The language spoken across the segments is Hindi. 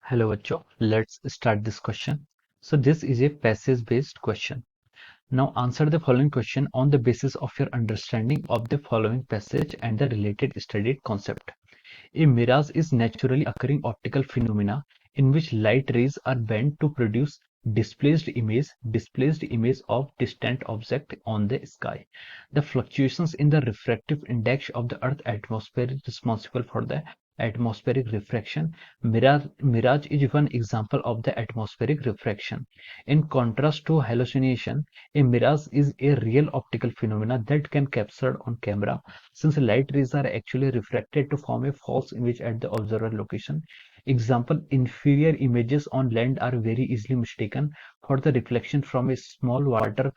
Hello बच्चों, let's start this question. So this is a passage based question. Now answer the following question on the basis of your understanding of the following passage and the related studied concept. A mirage is naturally occurring optical phenomena in which light rays are bent to produce displaced image of distant object on the sky. The fluctuations in the refractive index of the Earth atmosphere is responsible for the atmospheric refraction. Mirage is one example of the atmospheric refraction. In contrast to hallucination, a mirage is a real optical phenomena that can captured on camera, since light rays are actually refracted to form a false image at the observer location. Example, infrared images on land are very easily mistaken for the reflection from a small water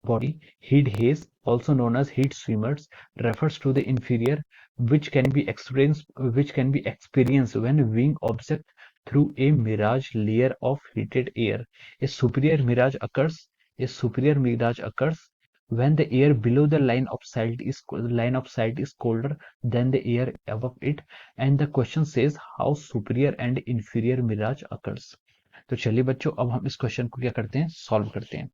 body. Heat haze, also known as heat streamers, refers to the inferior, which can be experienced when viewing object through a mirage layer of heated air. A superior mirage occurs. A superior mirage occurs when the air below the line of sight is colder than the air above it, and the question says how superior and inferior mirage occurs. तो चलिए बच्चों, अब हम इस क्वेश्चन को क्या करते हैं, सॉल्व करते हैं।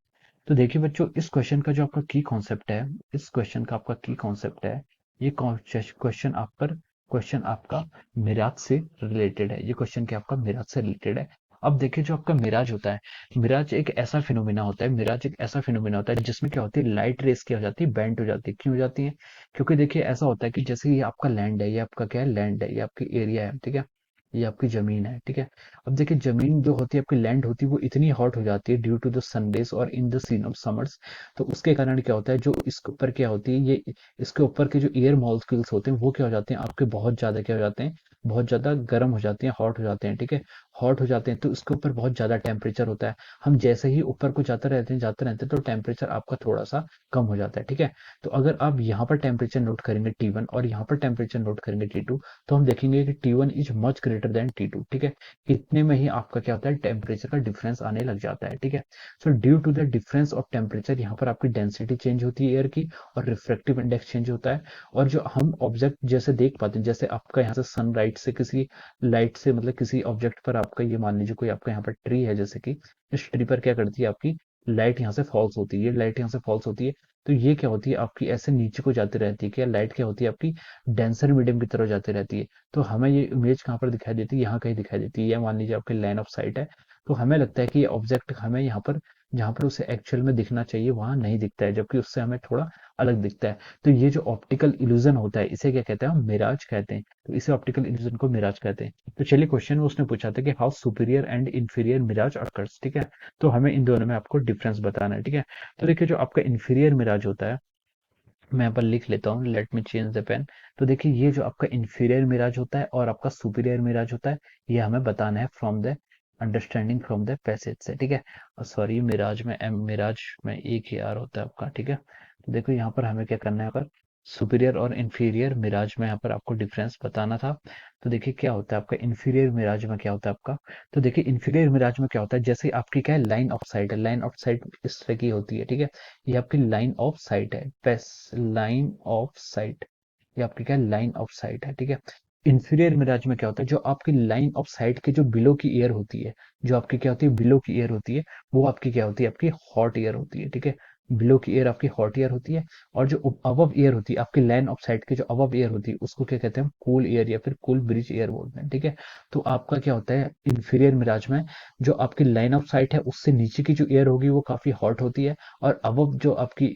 तो देखिए बच्चों, इस क्वेश्चन का जो आपका की कॉन्सेप्ट है, इस क्वेश्चन का आपका की कॉन्सेप्ट है, ये क्वेश्चन आपका मिराज से रिलेटेड है। ये क्वेश्चन क्या आपका मिराज से रिलेटेड है। अब देखिए, जो आपका मिराज होता है, मिराज एक ऐसा फिनोमिना होता है जिसमें क्या होती है, लाइट रेस क्या हो जाती है, बेंट हो जाती है। क्यों हो जाती है? क्योंकि देखिए ऐसा होता है कि जैसे ये आपका लैंड है, ये आपका क्या है, लैंड है, ये आपकी एरिया है, ठीक है, ये आपकी जमीन है, ठीक है। अब देखिए, जमीन जो होती है, आपकी लैंड होती है, वो इतनी हॉट हो जाती है ड्यू टू द सनरेज और in the scene of summers. तो उसके कारण क्या होता है, जो इसके ऊपर क्या होती है, ये इसके ऊपर के जो एयर मॉलिक्यूल्स होते हैं वो क्या हो जाते हैं, आपके बहुत ज्यादा क्या हो जाते हैं, बहुत ज्यादा गर्म हो जाते हैं, हॉट हो जाते हैं, ठीक है। हॉट हो जाते हैं तो इसके ऊपर बहुत ज्यादा टेम्परेचर होता है। हम जैसे ही ऊपर को जाते रहते हैं तो टेम्परेचर आपका थोड़ा सा कम हो जाता है, ठीक है। तो अगर आप यहाँ पर टेम्परेचर नोट करेंगे T1 और यहाँ पर टेम्परेचर नोट करेंगे T2, तो हम देखेंगे कि T1 is much greater than T2, ठीक है। इतने में ही आपका क्या होता है, टेम्परेचर का डिफरेंस आने लग जाता है, ठीक है। So due to the difference of temperature, यहाँ पर आपकी डेंसिटी चेंज होती है एयर की, और रिफ्रेक्टिव इंडेक्स चेंज होता है। और जो हम ऑब्जेक्ट जैसे देख पाते हैं, जैसे आपका यहाँ से सनलाइट से किसी लाइट से, मतलब किसी ऑब्जेक्ट पर आपका, ये मान लीजिए कोई आपका यहाँ पर ट्री है, जैसे कि इस ट्री पर क्या करती है, आपकी लाइट यहाँ से फॉल्स होती है, ये लाइट यहाँ से फॉल्स होती है। तो ये क्या होती है, आपकी ऐसे नीचे को जाती रहती है, क्या लाइट क्या होती है, आपकी डेंसर मीडियम की तरफ जाती रहती है। तो हमें ये इमेज कहाँ पर दिखाई देती है, यहाँ कहीं दिखाई देती है, या मान लीजिए आपकी लाइन ऑफ साइट है। तो हमें लगता है कि ये ऑब्जेक्ट हमें यहाँ पर, जहाँ पर उसे एक्चुअल में दिखना चाहिए वहां नहीं दिखता है, जबकि उससे हमें थोड़ा अलग दिखता है। तो ये जो ऑप्टिकल इल्यूजन होता है, इसे क्या कहते हैं, हम मिराज कहते हैं। तो इसे ऑप्टिकल इल्यूजन को मिराज कहते हैं। तो चलिए, क्वेश्चन में उसने पूछा था कि how superior and inferior mirage occurs, ठीक है। तो हमें इन दोनों में आपको डिफरेंस बताना है, ठीक है। तो देखिए, जो आपका इंफीरियर मिराज होता है, मैं यहाँ पर लिख लेता हूँ, let me change the pen. तो देखिए, ये जो आपका इंफीरियर मिराज होता है और आपका सुपीरियर मिराज होता है, ये हमें बताना है from the understanding from the passage से, ठीक है। और सॉरी, मिराज में एक ही आर होता है आपका, ठीक है। तो देखो, यहाँ पर हमें क्या करना है, अगर सुपीरियर और इंफीरियर मिराज में यहाँ पर आपको डिफरेंस बताना था। तो देखिए, क्या होता है आपका इंफीरियर मिराज में, क्या होता है आपका। तो देखिए, इंफीरियर मिराज में क्या होता है, जैसे आपकी क्या है, लाइन ऑफ साइट है, लाइन ऑफ साइट इस तरह की होती है, ठीक है। ये आपकी लाइन ऑफ साइट है, लाइन ऑफ साइट, ये आपकी क्या है, लाइन ऑफ साइट है, ठीक है। इंफीरियर मिराज में क्या होता है, जो आपकी लाइन ऑफ साइट के जो बिलो की एयर होती है, जो आपकी क्या होती है, बिलो की एयर होती है, वो आपकी क्या होती है, आपकी हॉट एयर होती है, ठीक है। बिलो की एयर आपकी हॉट एयर होती है। और जो अबव एयर होती है, आपकी लाइन ऑफ साइट की जो अबव एयर होती है, उसको क्या कहते हैं, हम कूल एयर या फिर कूल ब्रिज एयर बोलते हैं, ठीक है। तो आपका क्या होता है, इंफीरियर मिराज में जो आपकी लाइन ऑफ साइट है, उससे नीचे की जो एयर होगी वो काफी हॉट होती है, और अबव जो आपकी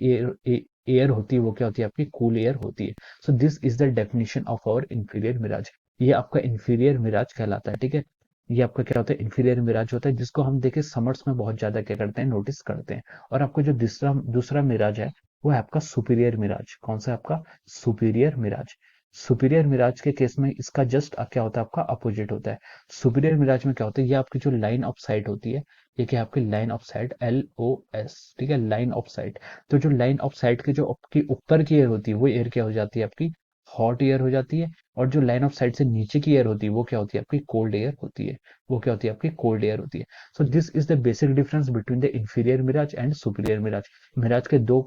एयर होती है वो क्या होती है, आपकी कूल एयर होती है। So this is the definition of our inferior mirage. ये आपका इंफीरियर मिराज कहलाता है, ठीक है। ये आपका क्या होता है, इंफीरियर मिराज होता है, जिसको हम देखे समर्स में बहुत ज्यादा क्या करते हैं, नोटिस करते हैं। और आपका जो दूसरा दूसरा मिराज है, वो है आपका सुपीरियर मिराज। कौन सा है आपका, सुपीरियर मिराज। सुपीरियर मिराज के केस में इसका जस्ट क्या होता है, आपका अपोजिट होता है। सुपीरियर मिराज में क्या होता है, ये आपकी जो लाइन ऑफ साइट होती है, ये क्या है, आपकी लाइन ऑफ साइट, LOS, ठीक है, लाइन ऑफ साइट। तो जो लाइन ऑफ साइट के जो आपकी ऊपर की एयर होती है, वो एयर क्या हो जाती है, आपकी हॉट एयर हो जाती है। और जो लाइन ऑफ साइट से नीचे की एयर होती है, वो क्या होती है, आपकी कोल्ड एयर होती है। वो क्या होती है, आपकी कोल्ड एयर होती है। So this is the basic difference between the inferior mirage and superior mirage. Mirage के दो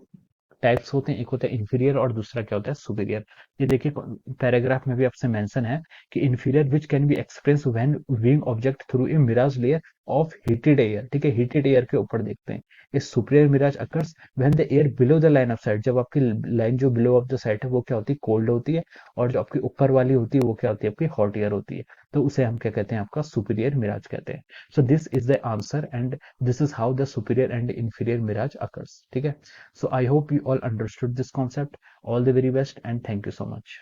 टाइप्स होते हैं, एक होता है इन्फीरियर और दूसरा क्या होता है सुपीरियर। ये देखिए पैराग्राफ में भी आपसे मेंशन है कि inferior which can be express when viewing object through a mirage layer of heated air, ठीक है, हीटेड एयर के ऊपर देखते हैं। ये superior mirage occurs when the air below the line of sight, जब आपकी लाइन जो बिलो ऑफ द साइट है वो क्या होती है, कोल्ड होती है, और जो आपकी ऊपर वाली होती है वो क्या होती है, आपकी हॉट एयर होती है। तो उसे हम क्या कहते हैं, आपका सुपीरियर मिराज कहते हैं। सो this is the answer and this is how the superior and inferior mirage occurs, ठीक है। So I hope you all understood this concept. All the very best and thank you so much.